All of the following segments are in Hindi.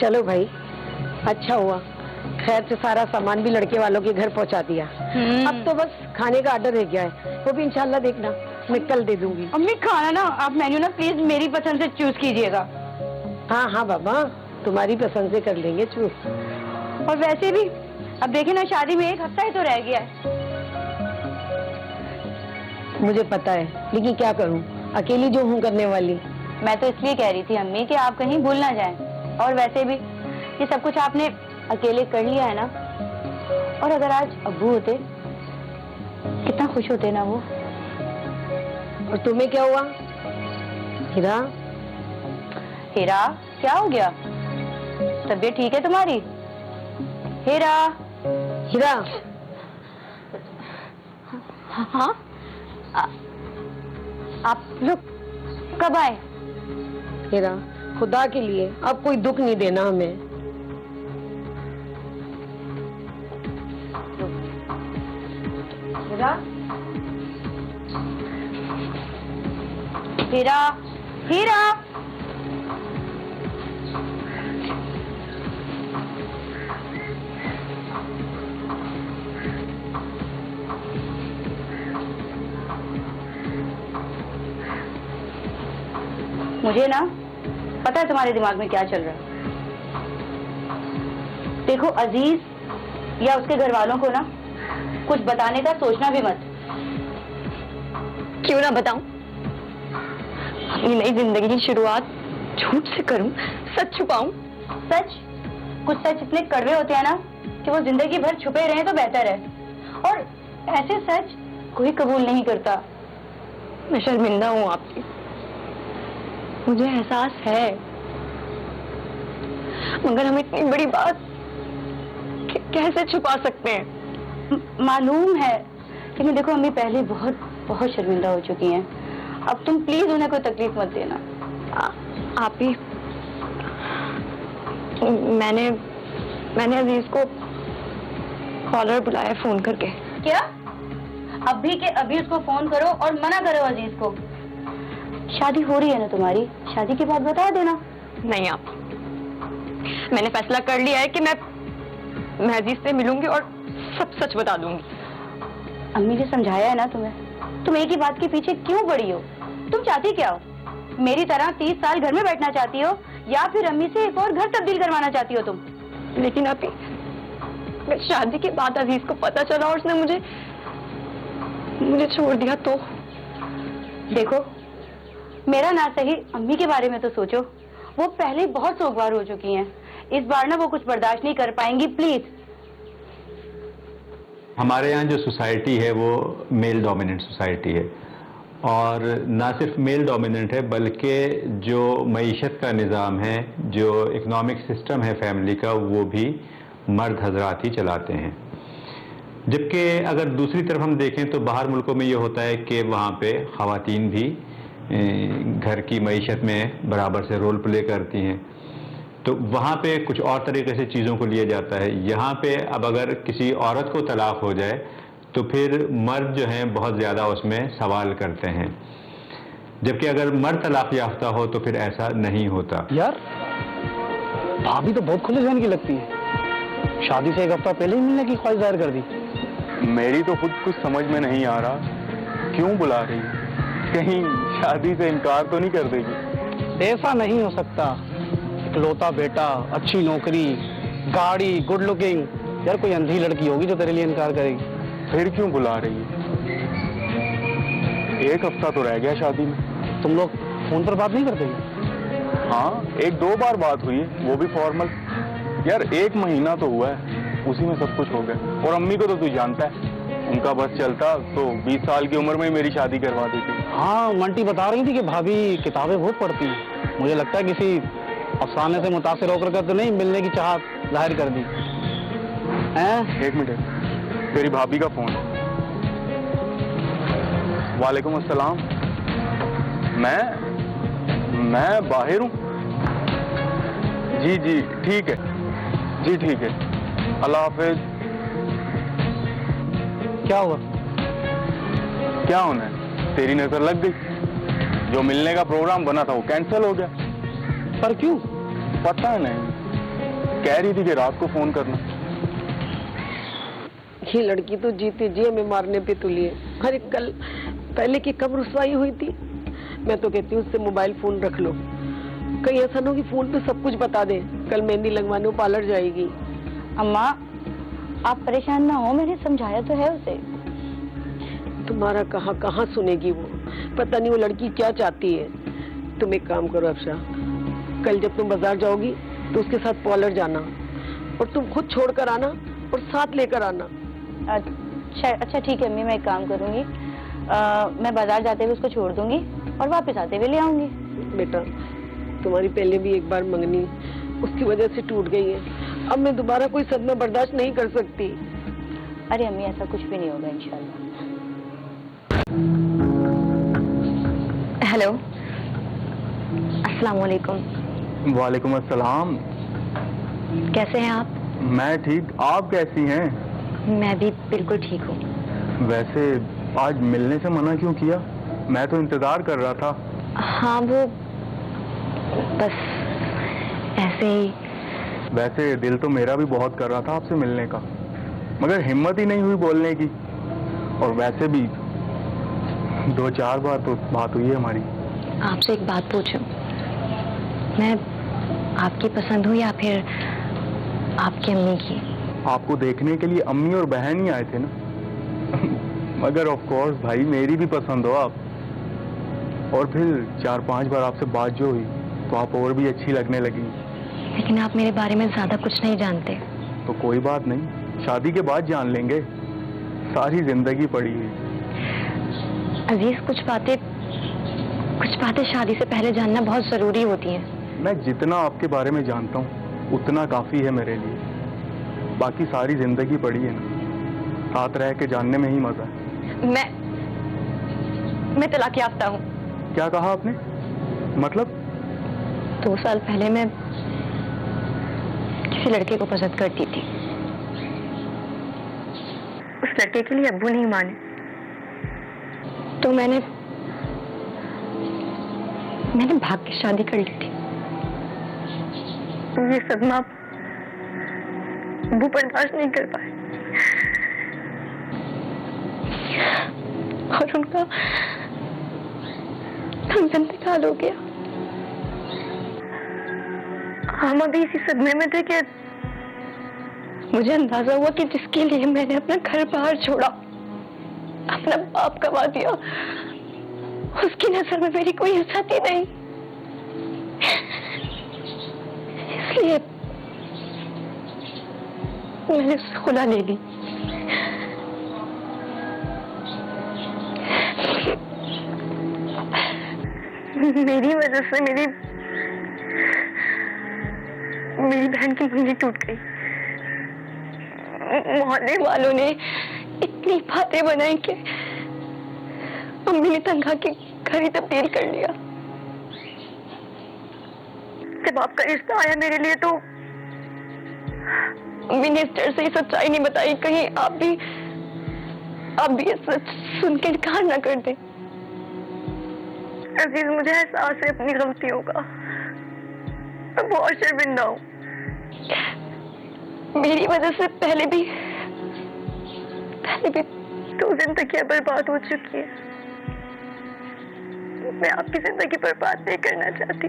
चलो भाई, अच्छा हुआ। खैर से सारा सामान भी लड़के वालों के घर पहुंचा दिया। अब तो बस खाने का ऑर्डर रह गया है, वो भी इंशाल्लाह देखना मैं कल दे दूंगी। अम्मी खाना ना आप मेन्यू ना प्लीज मेरी पसंद से चूज कीजिएगा। हाँ हाँ बाबा, तुम्हारी पसंद से कर लेंगे चूज। और वैसे भी अब देखिए ना, शादी में 1 हफ्ता ही तो रह गया है। मुझे पता है, लेकिन क्या करूं, अकेली जो हूं करने वाली। मैं तो इसलिए कह रही थी अम्मी कि आप कहीं भूल ना जाएं। और वैसे भी ये सब कुछ आपने अकेले कर लिया है ना। और अगर आज अब्बू होते कितना खुश होते ना वो। और तुम्हें क्या हुआ हीरा? हीरा क्या हो गया? तबीयत ठीक है तुम्हारी? हीरा हीरा हाँ आप लोग कब आए? हीरा, खुदा के लिए अब कोई दुख नहीं देना हमें। हीरा हीरा हीरा मुझे ना पता है तुम्हारे दिमाग में क्या चल रहा है। देखो अजीज या उसके घर वालों को ना कुछ बताने का सोचना भी मत। क्यों ना बताऊं? अपनी नई जिंदगी की शुरुआत झूठ से करूं, सच छुपाऊं? सच? कुछ सच इतने कड़वे होते हैं ना कि वो जिंदगी भर छुपे रहे तो बेहतर है। और ऐसे सच कोई कबूल नहीं करता। मैं शर्मिंदा हूं आपकी, मुझे एहसास है, मगर हम इतनी बड़ी बात कैसे छुपा सकते हैं? मालूम है, लेकिन देखो अम्मी पहले बहुत बहुत शर्मिंदा हो चुकी हैं। अब तुम प्लीज उन्हें कोई तकलीफ मत देना। आप ही, मैंने अजीज को कॉलर बुलाया फोन करके। क्या? अभी के अभी उसको फोन करो और मना करो अजीज को। शादी हो रही है ना तुम्हारी, शादी की बात बता देना। नहीं आप, मैंने फैसला कर लिया है कि मैं अजीज से मिलूंगी और सब सच बता दूंगी। अम्मी ने समझाया है ना तुम्हें, तुम एक ही बात के पीछे क्यों पड़ी हो? तुम चाहती क्या हो? मेरी तरह 30 साल घर में बैठना चाहती हो या फिर अम्मी से एक और घर तब्दील करवाना चाहती हो तुम? लेकिन अभी शादी के बाद अजीज को पता चला और उसने मुझे छोड़ दिया तो? देखो मेरा ना सही अम्मी के बारे में तो सोचो। वो पहले बहुत सोगवार हो चुकी हैं, इस बार ना वो कुछ बर्दाश्त नहीं कर पाएंगी। प्लीज। हमारे यहाँ जो सोसाइटी है वो मेल डोमिनेंट सोसाइटी है, और ना सिर्फ मेल डोमिनेंट है बल्कि जो मईशत का निज़ाम है, जो इकोनॉमिक सिस्टम है फैमिली का, वो भी मर्द हजरात ही चलाते हैं। जबकि अगर दूसरी तरफ हम देखें तो बाहर मुल्कों में ये होता है कि वहाँ पे ख़वातीन भी घर की मईशत में बराबर से रोल प्ले करती हैं, तो वहाँ पे कुछ और तरीके से चीज़ों को लिया जाता है। यहाँ पे अब अगर किसी औरत को तलाक हो जाए तो फिर मर्द जो हैं बहुत ज़्यादा उसमें सवाल करते हैं, जबकि अगर मर्द तलाक याफ्ता हो तो फिर ऐसा नहीं होता। यार भाभी तो बहुत खुले जहन की लगती है, शादी से 1 हफ्ता पहले ही मिलने की ख्वाहिश जाहिर कर दी। मेरी तो खुद कुछ समझ में नहीं आ रहा, क्यों बुला रही है? कहीं शादी से इनकार तो नहीं कर देगी? ऐसा नहीं हो सकता, इकलौता बेटा, अच्छी नौकरी, गाड़ी, गुड लुकिंग, यार कोई अंधी लड़की होगी जो तेरे लिए इनकार करेगी? फिर क्यों बुला रही है? 1 हफ्ता तो रह गया शादी में। तुम लोग फोन पर बात नहीं करते? हाँ 1-2 बार बात हुई है, वो भी फॉर्मल। यार 1 महीना तो हुआ है, उसी में सब कुछ हो गया। और अम्मी को तो तू जानता है, उनका बस चलता तो 20 साल की उम्र में ही मेरी शादी करवा देती। हाँ मंटी बता रही थी कि भाभी किताबें बहुत पढ़ती है। मुझे लगता है किसी अफसाने से मुतासिर होकर के तो नहीं मिलने की चाहत जाहिर कर दी हैं? 1 मिनट, मेरी भाभी का फोन। वालेकुम अस्सलाम। मैं बाहर हूँ। जी जी ठीक है, जी ठीक है, अल्लाह हाफिज। क्या हुआ? क्या होना है, तेरी नजर लग गई। जो मिलने का प्रोग्राम बना था वो कैंसिल हो गया। पर क्यों? पता नहीं, कह रही थी कि रात को फोन करना। ये लड़की तो जीते जी हमें मारने पे तुली है। अरे कल पहले की कब रुसवाई हुई थी। मैं तो कहती हूँ उससे मोबाइल फोन रख लो, कहीं ऐसा ना हो कि फोन पे सब कुछ बता दे। कल मेहंदी लगवाने वो पार्लर जाएगी। अम्मा आप परेशान ना हो, मैंने समझाया तो है उसे। तुम्हारा कहाँ सुनेगी वो, पता नहीं वो लड़की क्या चाहती है। तुम एक काम करो अफशा, कल जब तुम बाजार जाओगी तो उसके साथ पार्लर जाना और तुम खुद छोड़ कर आना और साथ लेकर आना। अच्छा ठीक है अम्मी, मैं एक काम करूंगी, मैं बाजार जाते हुए उसको छोड़ दूंगी और वापस आते हुए ले आऊंगी। बेटा तुम्हारी पहले भी एक बार मंगनी उसकी वजह से टूट गई है, अब मैं दोबारा कोई सदमा बर्दाश्त नहीं कर सकती। अरे अम्मी ऐसा कुछ भी नहीं होगा इंशाल्लाह। हेलो, अस्सलाम वालेकुम। वालेकुम अस्सलाम। कैसे हैं आप? मैं ठीक, आप कैसी हैं? मैं भी बिल्कुल ठीक हूँ। वैसे आज मिलने से मना क्यों किया? मैं तो इंतजार कर रहा था। हाँ वो बस ऐसे ही। वैसे दिल तो मेरा भी बहुत कर रहा था आपसे मिलने का, मगर हिम्मत ही नहीं हुई बोलने की। और वैसे भी 2-4 बार तो बात हुई है हमारी। आपसे एक बात पूछूं, मैं आपकी पसंद हूँ या फिर आपकी अम्मी की? आपको देखने के लिए अम्मी और बहन ही आए थे ना। मगर ऑफ कोर्स भाई मेरी भी पसंद हो आप। और फिर 4-5 बार आपसे बात जो हुई तो आप और भी अच्छी लगने लगी। लेकिन आप मेरे बारे में ज्यादा कुछ नहीं जानते। तो कोई बात नहीं, शादी के बाद जान लेंगे, सारी जिंदगी पड़ी है। अजीज कुछ बातें शादी से पहले जानना बहुत जरूरी होती हैं। मैं जितना आपके बारे में जानता हूँ उतना काफी है मेरे लिए, बाकी सारी जिंदगी पड़ी है ना, साथ रह के जानने में ही मजा है। मैं तलाक याफ्ता हूँ। क्या कहा आपने? मतलब? 2 साल पहले मैं किसी लड़के को पसंद करती थी। उस लड़के के लिए अब्बू नहीं माने तो मैंने भाग के शादी कर ली थी। ये सदमा अब्बू बर्दाश्त नहीं कर पाए और उनका इंतकाल हो गया। हम अभी इसी सदमे में थे कि मुझे अंदाजा हुआ कि जिसके लिए मैंने अपना घर बाहर छोड़ा, अपना बाप गवा दिया, उसकी नजर में मेरी कोई इज्जत ही नहीं। इसलिए मैंने उससे खुला ले ली। मेरी वजह से मेरी बहन की मंगनी टूट गई। मोहल्ले वालों ने इतनी बातें बनाई कि अम्मी ने तंग आके घर ही तब्दील कर लिया। जब आपका रिश्ता आया मेरे लिए तो अम्मी ने इस डर से ही सच्चाई नहीं बताई, कहीं आप भी ये सच सुन के इनकार ना कर दें। अजीज मुझे एहसास है अपनी गलतियों का, मैं बहुत शर्मिंदा हूँ। मेरी वजह से पहले भी 2 जिंदगियां बर्बाद हो चुकी है। मैं आपकी जिंदगी बर्बाद नहीं करना चाहती।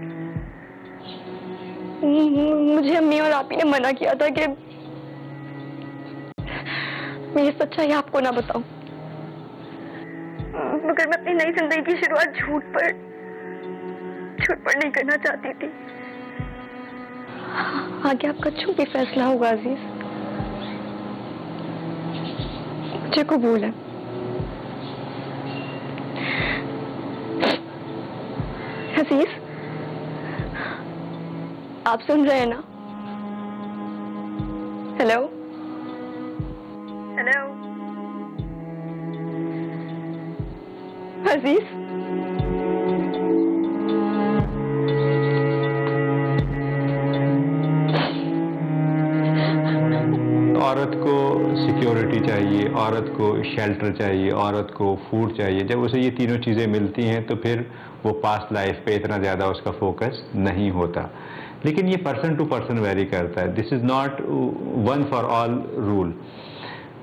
मुझे अम्मी और आपी ने मना किया था कि मैं ये सच्चाई आपको ना बताऊं, मगर मैं अपनी नई जिंदगी की शुरुआत झूठ पर नहीं करना चाहती थी। आगे आपका जो भी फैसला होगा अजीज, मुझे कबूल है। अजीज आप सुन रहे हैं ना? हेलो हेलो अजीज, औरत को सिक्योरिटी चाहिए, औरत को शेल्टर चाहिए, औरत को फूड चाहिए। जब उसे ये तीनों चीज़ें मिलती हैं तो फिर वो पास्ट लाइफ पे इतना ज़्यादा उसका फोकस नहीं होता। लेकिन ये पर्सन टू पर्सन वेरी करता है, this is not one for all rule.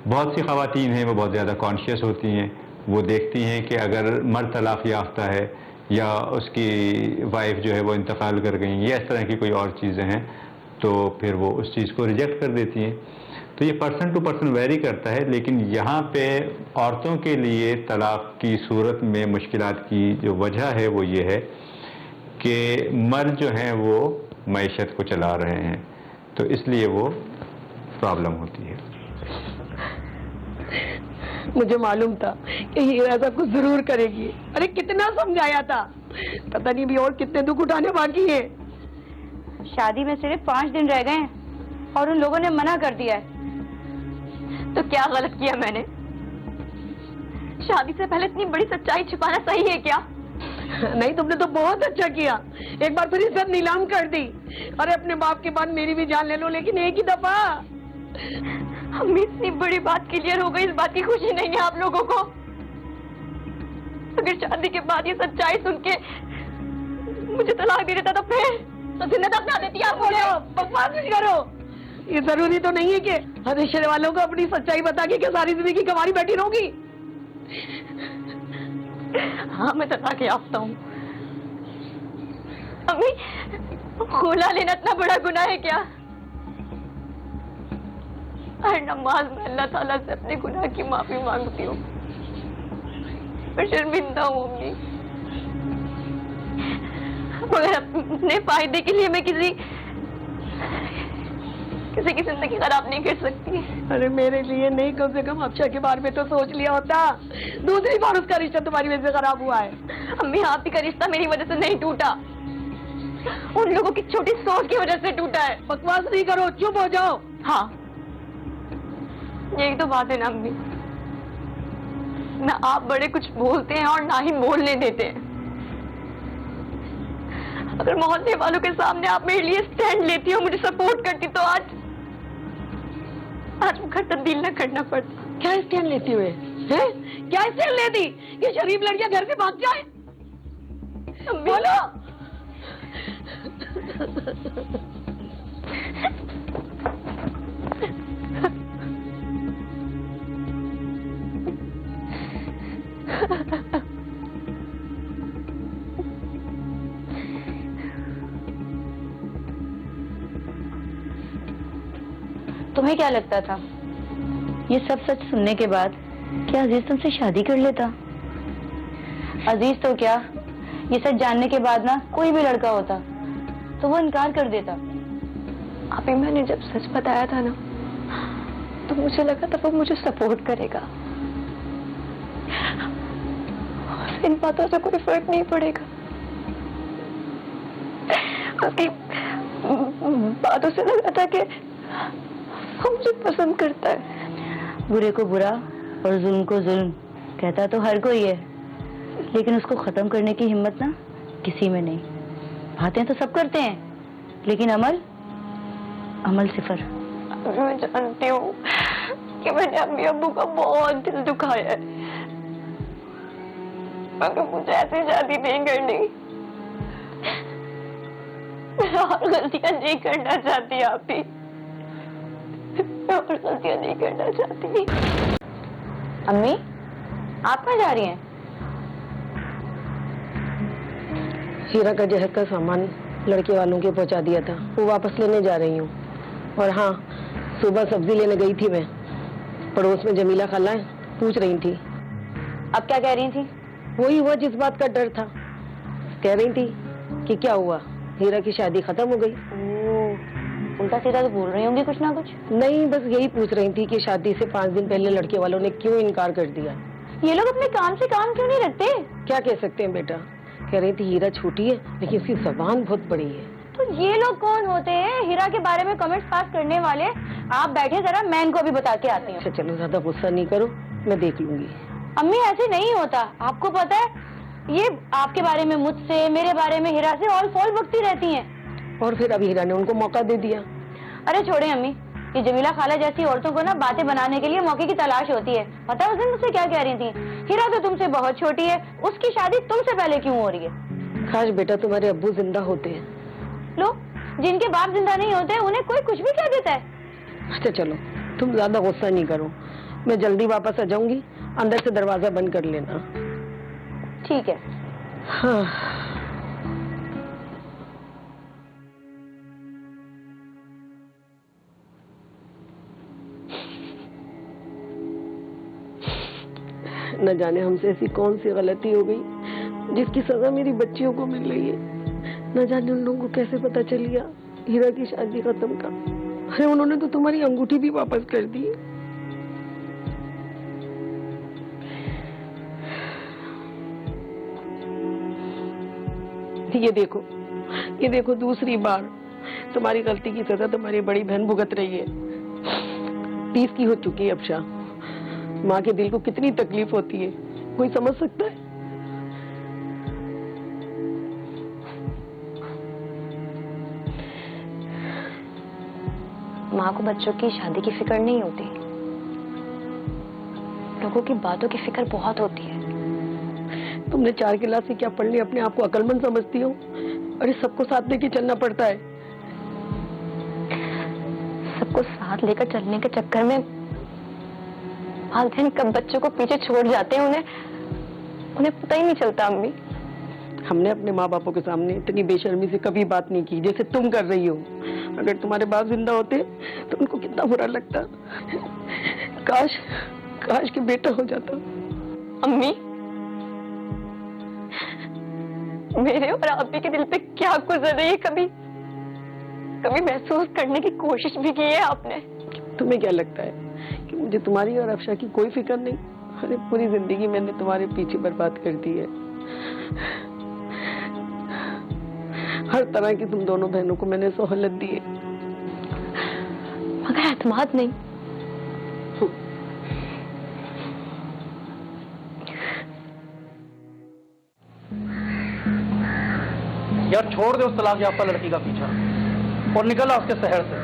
बहुत सी ख़वातीन हैं वो बहुत ज़्यादा कॉन्शियस होती हैं, वो देखती हैं कि अगर मर्द तलाक़ याफ्ता है या उसकी वाइफ जो है वो इंतकाल कर गई या इस तरह की कोई और चीज़ें हैं तो फिर वो उस चीज़ को रिजेक्ट कर देती हैं। तो ये पर्सन टू पर्सन वेरी करता है। लेकिन यहाँ पे औरतों के लिए तलाक़ की सूरत में मुश्किलात की जो वजह है वो ये है कि मर्द जो हैं वो मईशत को चला रहे हैं, तो इसलिए वो प्रॉब्लम होती है। मुझे मालूम था कि हीरा ऐसा कुछ जरूर करेगी। अरे कितना समझाया था, पता नहीं भी और कितने दुख उठाने बाकी है। शादी में सिर्फ 5 दिन रह गए हैं और उन लोगों ने मना कर दिया है। तो क्या गलत किया मैंने? शादी से पहले इतनी बड़ी सच्चाई छिपाना सही है क्या? नहीं, तुमने तो बहुत अच्छा किया, एक बार फिर इज्जत नीलाम कर दी। अरे अपने बाप के बाद मेरी भी जान ले लो, लेकिन एक ही दफा। अम्मी इतनी बड़ी बात क्लियर हो गई, इस बात की खुशी नहीं है आप लोगों को? अगर शादी के बाद ये सच्चाई सुन के मुझे तलाक दे देता तो फिर तो जिन्नत अपना देती आप मुझे। बकवास नहीं करो, ये जरूरी तो नहीं है कि हर रिश्ते वालों को अपनी सच्चाई बता के क्या सारी जिंदगी कमारी बैठी रहोगी। हाँ मैं तलाक याफ्ता हूँ। अम्मी खुला लेना इतना बड़ा गुनाह है क्या? हर नमाज में अल्लाह ताला से अपने गुनाह की माफी मांगती हूँ, मैं शर्मिंदा हूँ अम्मी। मगर अपने फायदे के लिए मैं किसी की जिंदगी खराब नहीं कर सकती। अरे मेरे लिए नहीं, कम से कम अफशा के बारे में तो सोच लिया होता। दूसरी बार उसका रिश्ता तुम्हारी वजह से खराब हुआ है। अम्मी आप ही का रिश्ता मेरी वजह से नहीं टूटा, उन लोगों की छोटी सोच की वजह से टूटा है। बकवास नहीं करो, चुप हो जाओ। हाँ यही तो बात है ना अम्मी, ना आप बड़े कुछ बोलते हैं और ना ही बोलने देते हैं। अगर मोहल्ले वालों के सामने आप मेरे लिए स्टैंड लेती हो, मुझे सपोर्ट करती, तो आज घर तब्दील न करना पड़ता। क्या स्टैंड लेती हुए हैं? क्या स्टैंड लेती कि शरीफ लड़कियां घर से भाग जाए? बोलो। तुम्हें क्या लगता था ये सब सच सुनने के बाद क्या अजीज तुमसे शादी कर लेता? अजीज तो क्या, ये सच जानने के बाद ना कोई भी लड़का होता तो वो इनकार कर देता। अभी मैंने जब सच बताया था ना तो मुझे लगा था वो मुझे सपोर्ट करेगा, और इन बातों से कोई फर्क नहीं पड़ेगा। अभी बातों से लगा था कि वो मुझे पसंद करता है। बुरे को बुरा और जुल्म को जुल्म कहता तो हर कोई है, लेकिन उसको खत्म करने की हिम्मत ना किसी में नहीं। बातें तो सब करते हैं, लेकिन अमल सिफर। मैं जानती हूँ कि मैंने अम्मी अब्बू का बहुत दिल दुखाया है, मगर मुझे ऐसी शादी नहीं करनी। मैं और गलतियां नहीं करना चाहती आप ही, मैं और गलतियां नहीं करना चाहती। अम्मी आप कहाँ जा रही हैं? हीरा का जहर का सामान लड़के वालों के पहुंचा दिया था, वो वापस लेने जा रही हूँ। और हाँ, सुबह सब्जी लेने गई थी मैं, पड़ोस में जमीला खाला पूछ रही थी। अब क्या कह रही थी? वही हुआ जिस बात का डर था। कह रही थी कि क्या हुआ, हीरा की शादी खत्म हो गई। उल्टा सीधा तो बोल रही होंगी कुछ ना कुछ। नहीं, बस यही पूछ रही थी कि शादी से 5 दिन पहले लड़के वालों ने क्यों इनकार कर दिया। ये लोग अपने काम से काम क्यों नहीं रखते? क्या कह सकते हैं बेटा, कह रही थी हीरा छोटी है लेकिन उसकी जबान बहुत बड़ी है। तो ये लोग कौन होते हैं हीरा के बारे में कमेंट्स पास करने वाले? आप बैठे जरा, मैं इनको अभी बता के आती हूँ। अच्छा चलो, ज्यादा गुस्सा नहीं करो, मैं देख लूंगी। अम्मी ऐसे नहीं होता, आपको पता है ये आपके बारे में मुझसे, मेरे बारे में हीरा से ऑल फॉल बकती रहती हैं। और फिर अभी हीरा ने उनको मौका दे दिया। अरे छोड़े अम्मी, ये जमीला खाला जैसी औरतों को ना बातें बनाने के लिए मौके की तलाश होती है। पता है उस दिन मुझसे क्या कह रही थी? हीरा तो तुमसे बहुत छोटी है, उसकी शादी तुमसे पहले क्यों हो रही है? काश बेटा तुम्हारे अब्बू जिंदा होते हैं। लो, जिनके बाप जिंदा नहीं होते उन्हें कोई कुछ भी कह देता है। अच्छा चलो, तुम ज्यादा गुस्सा नहीं करो, मैं जल्दी वापस आ जाऊंगी, अंदर से दरवाजा बंद कर लेना। ठीक है। हाँ। न जाने हमसे ऐसी कौन सी गलती हो गई जिसकी सजा मेरी बच्चियों को मिल रही है। न जाने उन लोगों को कैसे पता चल गया हीरा की शादी खत्म का। अरे उन्होंने तो तुम्हारी अंगूठी भी वापस कर दी। ये देखो दूसरी बार तुम्हारी गलती की सजा तुम्हारी बड़ी बहन भुगत रही है। 30 की हो चुकी है अब्शा। माँ के दिल को कितनी तकलीफ होती है, कोई समझ सकता है? माँ को बच्चों की शादी की फिक्र नहीं होती, लोगों की बातों की फिक्र बहुत होती है। तुमने 4 क्लास से क्या पढ़ लिया, अपने आप को अक्लमंद समझती हो? अरे सबको साथ लेके चलना पड़ता है। सबको साथ लेकर चलने के चक्कर में वालिदैन कब बच्चों को पीछे छोड़ जाते हैं उन्हें पता ही नहीं चलता। अम्मी, हमने अपने माँ बापों के सामने इतनी बेशर्मी से कभी बात नहीं की जैसे तुम कर रही हो। अगर तुम्हारे बाप जिंदा होते तो उनको कितना बुरा लगता। काश कि बेटा हो जाता। अम्मी, मेरे और आपी के दिल पे क्या गुजर रही है, कभी महसूस करने की कोशिश भी की है आपने? तुम्हें क्या लगता है कि मुझे तुम्हारी और अफशा की कोई फिक्र नहीं? अरे पूरी जिंदगी मैंने तुम्हारे पीछे बर्बाद कर दी है। हर तरह की तुम दोनों बहनों को मैंने सहूलत दी है, मगर एतमाद नहीं। यार छोड़ दे उस तलाक याफ्ता लड़की का पीछा और निकल आ उसके शहर से।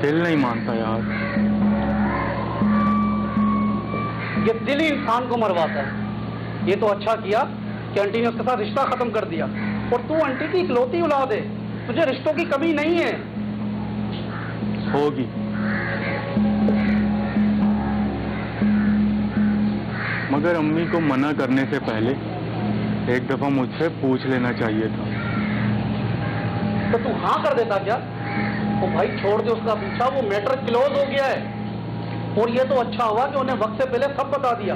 दिल नहीं मानता यार। ये दिल ही इंसान को मरवाता है। ये तो अच्छा किया कि आंटी ने उसके साथ रिश्ता खत्म कर दिया। और तू आंटी की इकलौती औलाद है, तुझे रिश्तों की कमी नहीं है। होगी, मगर अम्मी को मना करने से पहले एक दफा मुझसे पूछ लेना चाहिए था। तो तू हाँ कर देता क्या? तो भाई छोड़ दे उसका पीछा, वो मैटर क्लोज हो गया है। और ये तो अच्छा हुआ कि उन्हें वक्त से पहले सब बता दिया।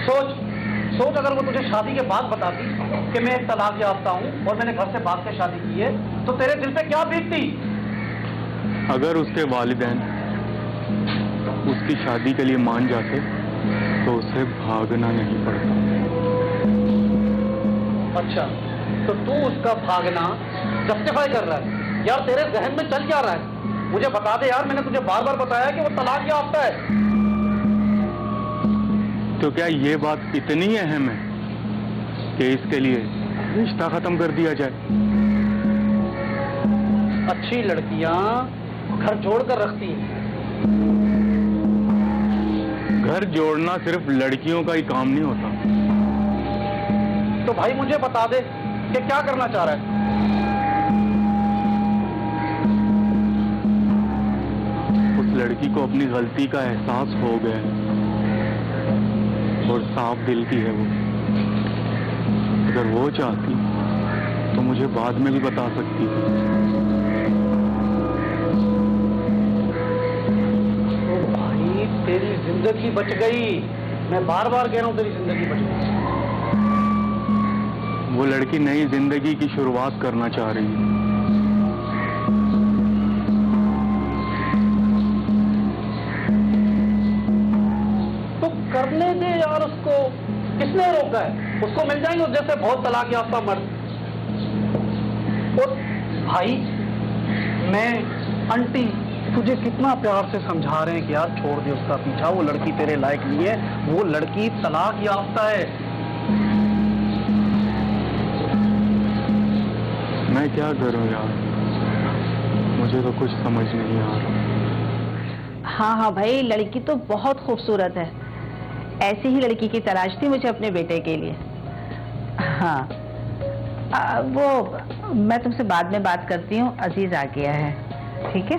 सोच अगर वो तुझे शादी के बाद बताती कि मैं एक तलाक याफ्ता हूँ और मैंने घर से भाग के शादी की है, तो तेरे दिल पे क्या बीतती? अगर उसके वालिदैन उसकी शादी के लिए मान जाते तो उसे भागना नहीं पड़ता। अच्छा, तो तू उसका भागना जस्टिफाई कर रहा है? यार तेरे जहन में चल क्या रहा है? मुझे बता दे यार, मैंने तुझे बार बार बताया कि वो तलाक याफ्ता है। तो क्या ये बात इतनी अहम है कि इसके लिए रिश्ता खत्म कर दिया जाए? अच्छी लड़कियां घर जोड़कर रखती हैं। घर जोड़ना सिर्फ लड़कियों का ही काम नहीं होता। तो भाई मुझे बता दे कि क्या करना चाह रहा है? उस लड़की को अपनी गलती का एहसास हो गया है और साफ दिल की है वो। अगर वो चाहती तो मुझे बाद में भी बता सकती थी। तो भाई तेरी जिंदगी बच गई। मैं बार बार कह रहा हूं तेरी जिंदगी बच गई। वो लड़की नई जिंदगी की शुरुआत करना चाह रही है। तो करने दे यार उसको, किसने रोका है? उसको मिल जाएंगे उस जैसे बहुत तलाक याफ्ता मर्द। और भाई मैं आंटी तुझे कितना प्यार से समझा रहे हैं कि यार छोड़ दे उसका पीछा, वो लड़की तेरे लायक नहीं है, वो लड़की तलाक याफ्ता है। मैं क्या करूं यार, मुझे तो कुछ समझ नहीं आ रहा। हाँ हाँ भाई, लड़की तो बहुत खूबसूरत है। ऐसी ही लड़की की तलाश थी मुझे अपने बेटे के लिए। हाँ वो मैं तुमसे बाद में बात करती हूँ, अजीज आ गया है। ठीक है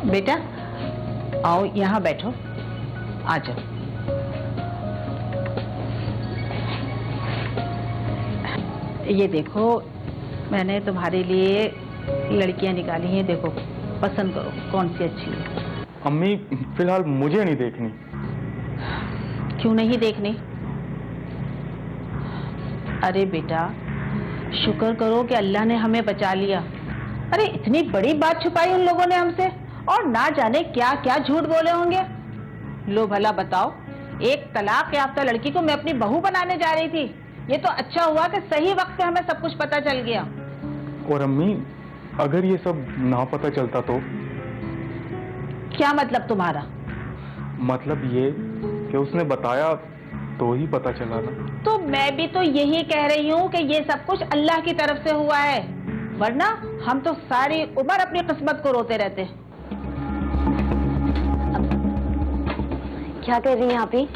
बेटा, आओ यहाँ बैठो, आ जाओ। ये देखो मैंने तुम्हारे लिए लड़कियां निकाली हैं, देखो पसंद करो कौन सी अच्छी है। अम्मी फिलहाल मुझे नहीं देखनी। क्यों नहीं देखनी? अरे बेटा शुक्र करो कि अल्लाह ने हमें बचा लिया। अरे इतनी बड़ी बात छुपाई उन लोगों ने हमसे, और ना जाने क्या क्या झूठ बोले होंगे। लो भला बताओ, एक तलाक याफ्ता लड़की को मैं अपनी बहू बनाने जा रही थी। ये तो अच्छा हुआ कि सही वक्त पे हमें सब कुछ पता चल गया। और अम्मी अगर ये सब ना पता चलता तो? क्या मतलब तुम्हारा? मतलब ये कि उसने बताया तो ही पता चला ना। तो मैं भी तो यही कह रही हूँ कि ये सब कुछ अल्लाह की तरफ से हुआ है, वरना हम तो सारी उम्र अपनी किस्मत को रोते रहते। क्या कर रही हैं आप ही?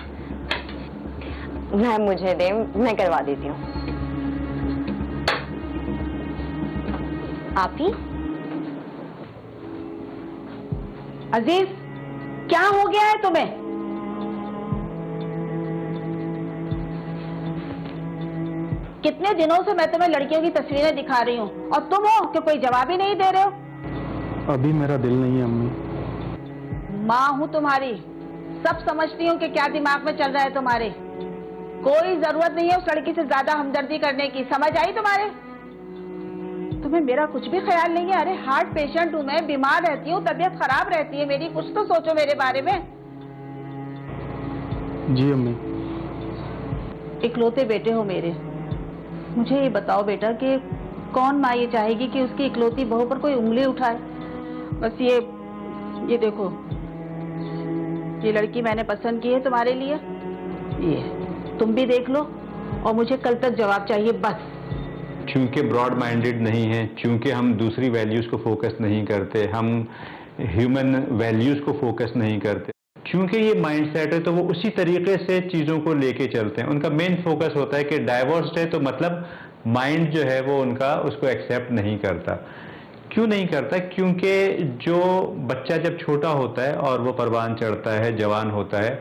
मैं मुझे दे, मैं करवा देती हूँ। आप ही? अजीज क्या हो गया है तुम्हें? कितने दिनों से मैं तुम्हें लड़कियों की तस्वीरें दिखा रही हूँ और तुम हो कि कोई जवाब ही नहीं दे रहे हो। अभी मेरा दिल नहीं है अम्मी। माँ हूँ तुम्हारी, सब समझती हूँ कि क्या दिमाग में चल रहा है तुम्हारे। कोई जरूरत नहीं है उस लड़की से ज्यादा हमदर्दी करने की, समझ आई तुम्हारे? तुम्हें मेरा कुछ भी ख्याल नहीं है? अरे हार्ट पेशेंट हूँ मैं, बीमार रहती हूँ, तबीयत खराब रहती है मेरी, कुछ तो सोचो मेरे बारे में। जी अम्मी। इकलौते बेटे हो मेरे, मुझे ये बताओ बेटा कि कौन माँ ये चाहेगी कि उसकी इकलौती बहू पर कोई उंगली उठाए? बस ये देखो, ये लड़की मैंने पसंद की है तुम्हारे लिए, ये तुम भी देख लो और मुझे कल तक जवाब चाहिए बस। चूंकि ब्रॉड माइंडेड नहीं है, चूंकि हम दूसरी वैल्यूज़ को फोकस नहीं करते, हम ह्यूमन वैल्यूज़ को फोकस नहीं करते, चूंकि ये माइंडसेट है तो वो उसी तरीके से चीज़ों को लेके चलते हैं। उनका मेन फोकस होता है कि डाइवोर्स्ड है तो मतलब माइंड जो है वो उनका उसको एक्सेप्ट नहीं करता। क्यों नहीं करता? क्योंकि जो बच्चा जब छोटा होता है और वो परवान चढ़ता है, जवान होता है,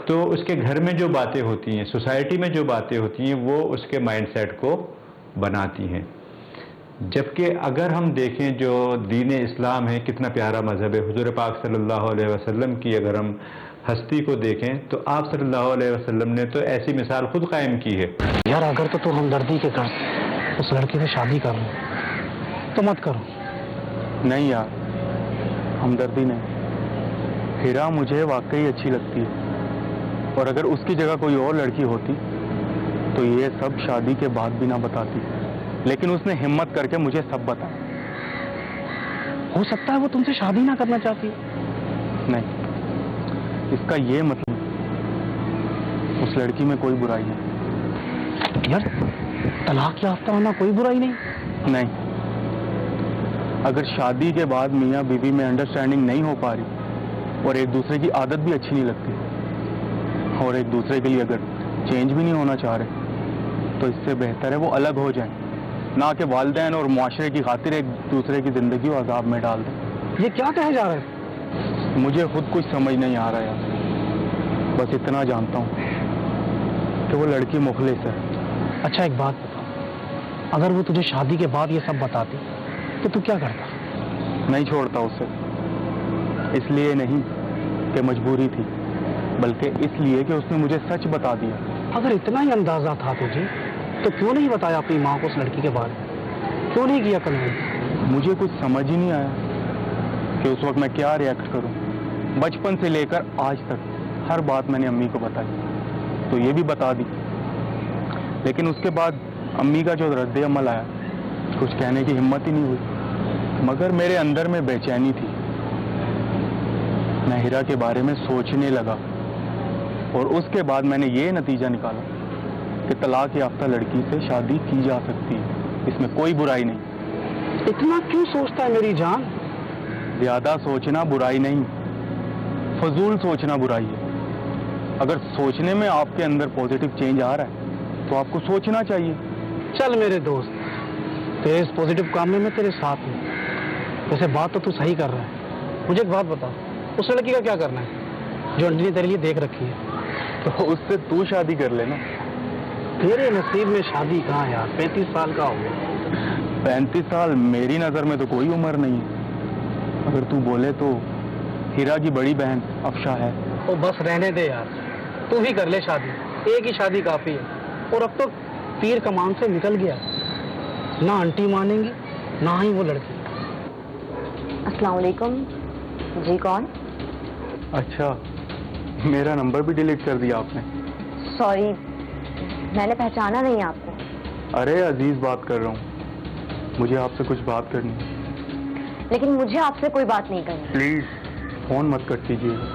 तो उसके घर में जो बातें होती हैं, सोसाइटी में जो बातें होती हैं, वो उसके माइंडसेट को बनाती हैं। जबकि अगर हम देखें जो दीन इस्लाम है, कितना प्यारा मज़हब है, हुज़ूर पाक सल्लल्लाहु अलैहि वसल्लम की अगर हम हस्ती को देखें तो आप सल्लल्लाहु अलैहि वसल्लम ने तो ऐसी मिसाल खुद कायम की है। यार अगर तो तू हमदर्दी के कर उस लड़की से शादी कर लो तो मत करो। नहीं यार, हमदर्दी नहीं। हिरा मुझे वाकई अच्छी लगती है और अगर उसकी जगह कोई और लड़की होती तो ये सब शादी के बाद भी ना बताती, लेकिन उसने हिम्मत करके मुझे सब बताया। हो सकता है वो तुमसे शादी ना करना चाहती। नहीं, इसका ये मतलब उस लड़की में कोई बुराई नहीं। यार तलाक याफ्ता होना कोई बुराई नहीं। नहीं, अगर शादी के बाद मियाँ बीवी में अंडरस्टैंडिंग नहीं हो पा रही और एक दूसरे की आदत भी अच्छी नहीं लगती और एक दूसरे के लिए अगर चेंज भी नहीं होना चाह रहे तो इससे बेहतर है वो अलग हो जाएं, ना कि वालिदैन और मुआशरे की खातिर एक दूसरे की जिंदगी को अजाब में डाल दें। ये क्या कहे जा रहा है? मुझे खुद कुछ समझ नहीं आ रहा यार, बस इतना जानता हूँ कि वो लड़की मुखलिस है। अच्छा एक बात बता, अगर वो तुझे शादी के बाद ये सब बताती तो तू क्या करता? नहीं छोड़ता उसे, इसलिए नहीं कि मजबूरी थी, बल्कि इसलिए कि उसने मुझे सच बता दिया। अगर इतना ही अंदाजा था तुझे तो क्यों नहीं बताया अपनी माँ को उस लड़की के बारे में? क्यों नहीं किया कन्विंस? मुझे कुछ समझ ही नहीं आया कि उस वक्त मैं क्या रिएक्ट करूं। बचपन से लेकर आज तक हर बात मैंने अम्मी को बताई, तो ये भी बता दी, लेकिन उसके बाद अम्मी का जो रद्द अमल आया, कुछ कहने की हिम्मत ही नहीं हुई। मगर मेरे अंदर में बेचैनी थी। मैं हिरा के बारे में सोचने लगा और उसके बाद मैंने ये नतीजा निकाला कि तलाक याफ्ता लड़की से शादी की जा सकती है, इसमें कोई बुराई नहीं। इतना क्यों सोचता है मेरी जान? ज्यादा सोचना बुराई नहीं, फजूल सोचना बुराई है। अगर सोचने में आपके अंदर पॉजिटिव चेंज आ रहा है तो आपको सोचना चाहिए। चल मेरे दोस्त, तेरे इस पॉजिटिव काम में मैं तेरे साथ हूँ। वैसे बात तो तू सही कर रहा है। मुझे एक बात बता, उस लड़की का क्या करना है जो आंटी ने तेरे लिए देख रखी है? तो उससे तू शादी कर लेना। तेरे नसीब में शादी कहाँ यार, 35 साल का हो गया। 35 साल मेरी नजर में तो कोई उम्र नहीं है। अगर तू बोले तो हीरा की बड़ी बहन अफशा है। तो बस रहने दे यार, तू ही कर ले शादी, एक ही शादी काफी है। और अब तो तीर कमान से निकल गया, ना आंटी मानेंगी ना ही वो लड़की। अस्सलाम वालेकुम। जी कौन? अच्छा, मेरा नंबर भी डिलीट कर दिया आपने? सॉरी, मैंने पहचाना नहीं आपको। अरे अजीज बात कर रहा हूँ, मुझे आपसे कुछ बात करनी है। लेकिन मुझे आपसे कोई बात नहीं करनी। प्लीज फोन मत कट कीजिएगा,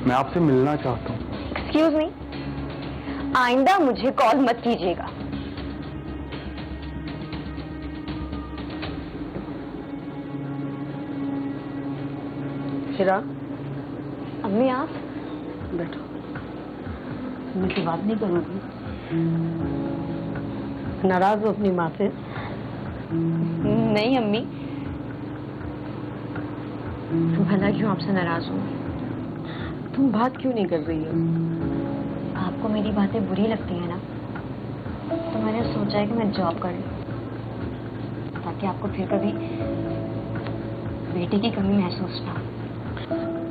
मैं आपसे मिलना चाहता हूँ। एक्सक्यूज मी, आइंदा मुझे कॉल मत कीजिएगा। हीरा, अम्मी आप बैठो। मुझे बात नहीं करोगी? नाराज हो अपनी माँ से? नहीं अम्मी, भला क्यों आपसे नाराज हूँ? तुम बात क्यों नहीं कर रही हो? आपको मेरी बातें बुरी लगती है ना, तो मैंने सोचा है कि मैं जॉब कर लूं, ताकि आपको फिर कभी बेटे की कमी महसूस ना हो।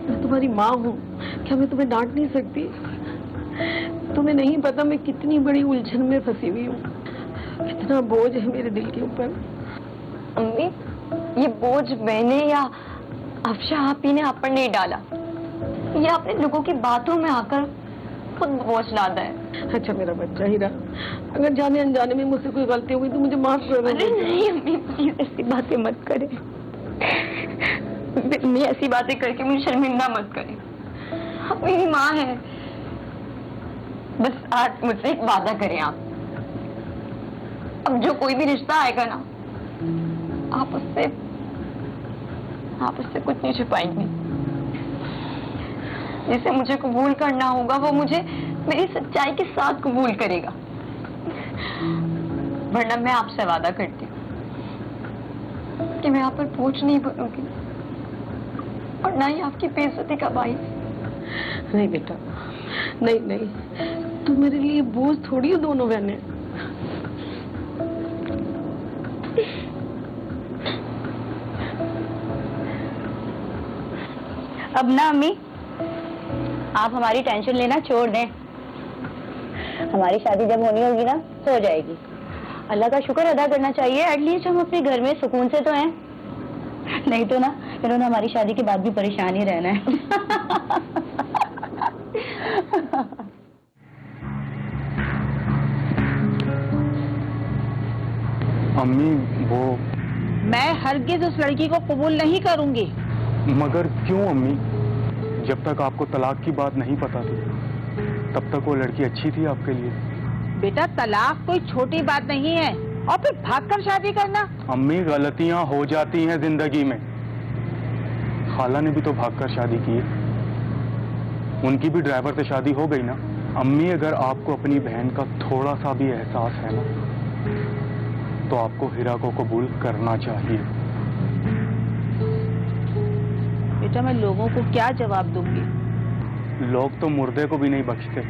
मैं तुम्हारी माँ हूँ, क्या मैं तुम्हें डांट नहीं सकती? तुम्हें नहीं पता मैं कितनी बड़ी उलझन में फंसी हुई हूँ, कितना बोझ है मेरे दिल के ऊपर। अम्मी, ये बोझ मैंने या अफशा आपी ने आप पर नहीं डाला, ये आपने लोगों की बातों में आकर खुद बोझ लादा है। अच्छा मेरा बच्चा हीरा, अगर जाने अनजाने में मुझसे कोई गलती हो गई तो मुझे माफ कर अरे दो। नहीं अम्मी, प्लीज ऐसी बातें मत करें। अम्मी ऐसी बातें करके मुझे शर्मिंदा मत करें। आप मेरी माँ हैं। बस आज मुझसे एक वादा करें आप, अब जो कोई भी रिश्ता आएगा ना, आप उससे कुछ नहीं छुपाएंगे। जिसे मुझे कबूल करना होगा वो मुझे मेरी सच्चाई के साथ कबूल करेगा, वरना मैं आपसे वादा करती हूँ कि मैं आप पर बोझ नहीं बनूंगी और ना ही आपकी बेइज्जती का बाइस। नहीं बेटा, नहीं नहीं, तुम मेरे लिए बोझ थोड़ी हो दोनों बहनें। अब ना अम्मी, आप हमारी टेंशन लेना छोड़ दें। हमारी शादी जब होनी होगी ना तो हो जाएगी। अल्लाह का शुक्र अदा करना चाहिए, एटलीस्ट हम अपने घर में सुकून से तो हैं। नहीं तो ना इन्होंने हमारी शादी के बाद भी परेशान ही रहना है। अम्मी वो, मैं हरगिज उस लड़की को कबूल नहीं करूंगी। मगर क्यों अम्मी? जब तक आपको तलाक की बात नहीं पता थी तब तक वो लड़की अच्छी थी आपके लिए। बेटा, तलाक कोई छोटी बात नहीं है, और फिर भागकर शादी करना। अम्मी गलतियां हो जाती हैं जिंदगी में। खाला ने भी तो भागकर शादी की है, उनकी भी ड्राइवर से शादी हो गई ना। अम्मी अगर आपको अपनी बहन का थोड़ा सा भी एहसास है ना तो आपको हीरा को कबूल करना चाहिए। बेटा, मैं लोगों को क्या जवाब दूंगी? लोग तो मुर्दे को भी नहीं बख्शते।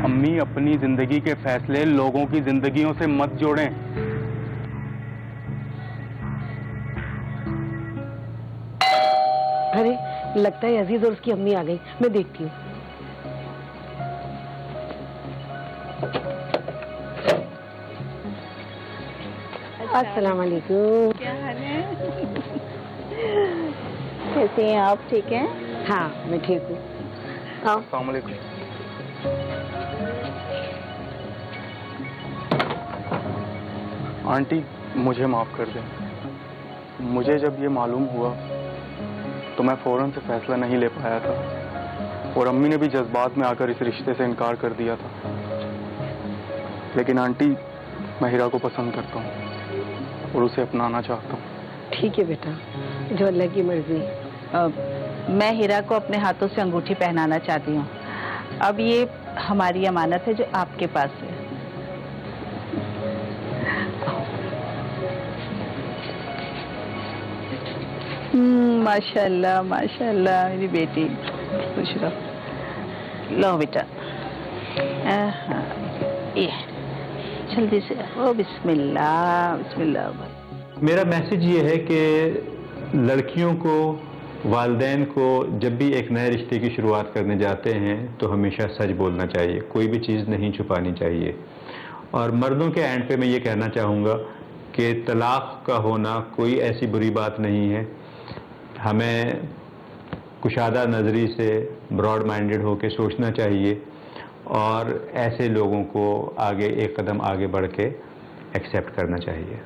अम्मी अपनी जिंदगी के फैसले लोगों की जिंदगियों से मत जोड़ें। अरे लगता है अजीज और उसकी अम्मी आ गई, मैं देखती हूँ। अस्सलाम वालेकुम। क्या हाल है? कैसे हैं आप? ठीक हैं? हाँ मैं ठीक हूँ। आओ। अस्सलाम वालेकुम। आंटी मुझे माफ कर दें। मुझे जब ये मालूम हुआ तो मैं फौरन से फैसला नहीं ले पाया था, और अम्मी ने भी जज्बात में आकर इस रिश्ते से इनकार कर दिया था। लेकिन आंटी, मैं हीरा को पसंद करता हूँ और उसे अपनाना चाहता हूँ। ठीक है बेटा, जो अल्लाह की मर्जी। मैं हीरा को अपने हाथों से अंगूठी पहनाना चाहती हूँ। अब ये हमारी अमानत है जो आपके पास है। माशाल्लाह माशाल्लाह मेरी बेटी, खुश रहो। लो बेटा, ये जल्दी से, ओ बिस्मिल्लाह बिस्मिल्लाह। मेरा मैसेज ये है कि लड़कियों को, वालिदैन को जब भी एक नए रिश्ते की शुरुआत करने जाते हैं तो हमेशा सच बोलना चाहिए, कोई भी चीज़ नहीं छुपानी चाहिए। और मर्दों के एंड पे मैं ये कहना चाहूँगा कि तलाक़ का होना कोई ऐसी बुरी बात नहीं है। हमें कुशादा नज़री से, ब्रॉड माइंडेड होकर सोचना चाहिए और ऐसे लोगों को आगे एक कदम आगे बढ़ के एक्सेप्ट करना चाहिए।